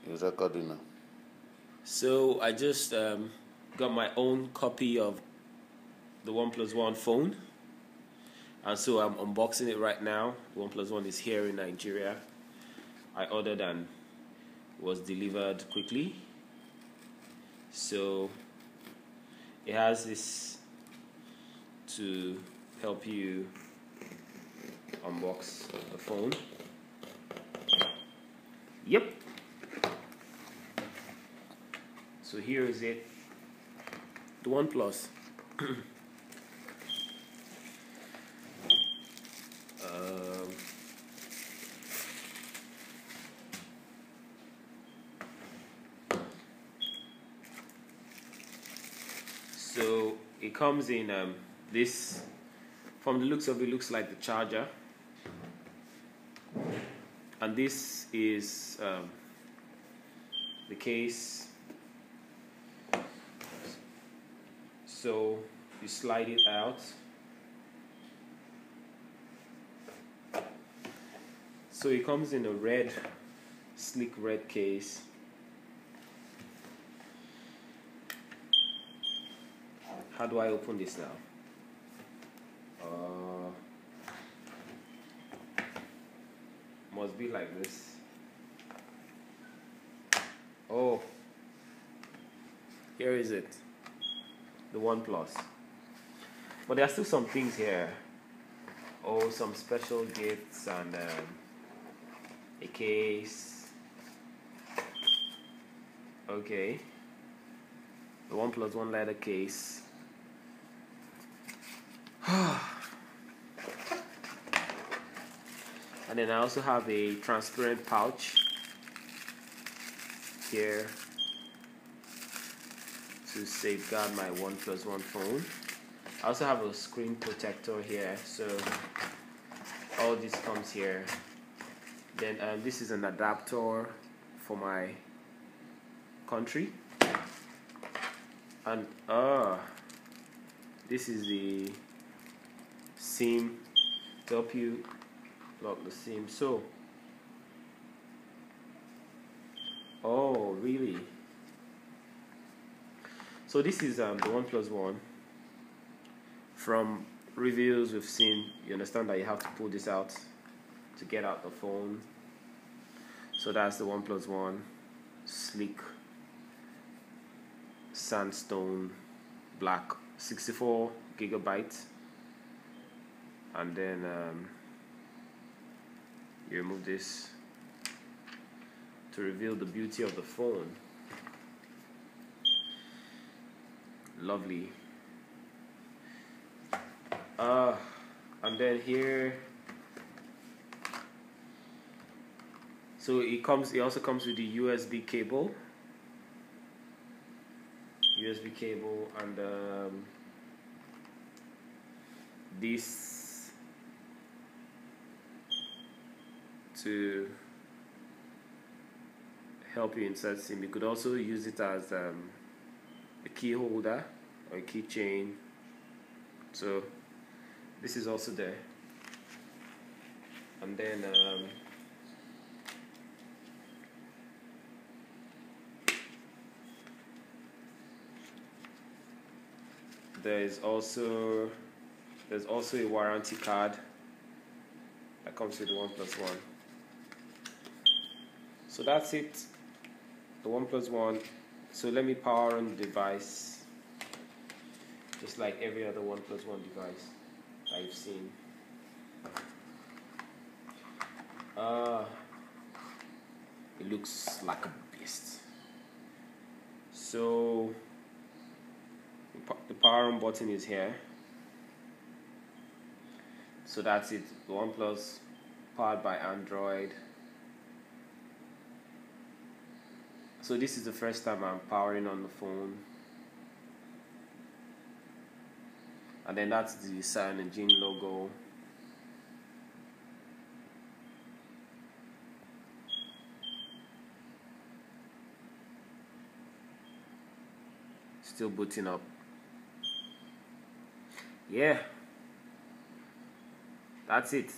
It's recording now. So I just got my own copy of the OnePlus One phone, and so I'm unboxing it right now. The OnePlus One is here in Nigeria. I ordered and was delivered quickly. So it has this to help you unbox the phone. Yep. So here is it, the OnePlus. So it comes in this, from the looks of it, looks like the charger, and this is the case. So you slide it out. So it comes in a red, sleek red case. How do I open this now? Must be like this. Oh, here is it, the OnePlus. But there are still some things here. Oh, some special gifts and a case. Okay, the OnePlus One leather case. And then I also have a transparent pouch here to safeguard my OnePlus One phone. I also have a screen protector here, so all this comes here. Then this is an adapter for my country, and this is the SIM to help you plug the SIM. So, oh really? So this is the OnePlus One. From reviews we've seen, you understand that you have to pull this out to get out the phone. So that's the OnePlus One sleek sandstone black, 64 gigabytes, and then you remove this to reveal the beauty of the phone. Lovely. And then here, so it also comes with the USB cable, and this to help you insert SIM. You could also use it as a key holder or a keychain. So this is also there. And then there's also a warranty card that comes with the OnePlus One. So that's it, the OnePlus One. So let me power on the device, just like every other OnePlus One device I've seen. It looks like a beast. So the power on button is here. So that's it, the OnePlus powered by Android. So this is the first time I'm powering on the phone. And then that's the CyanogenMed logo. Still booting up. Yeah, that's it.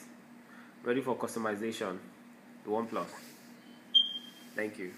Ready for customization. The OnePlus. Thank you.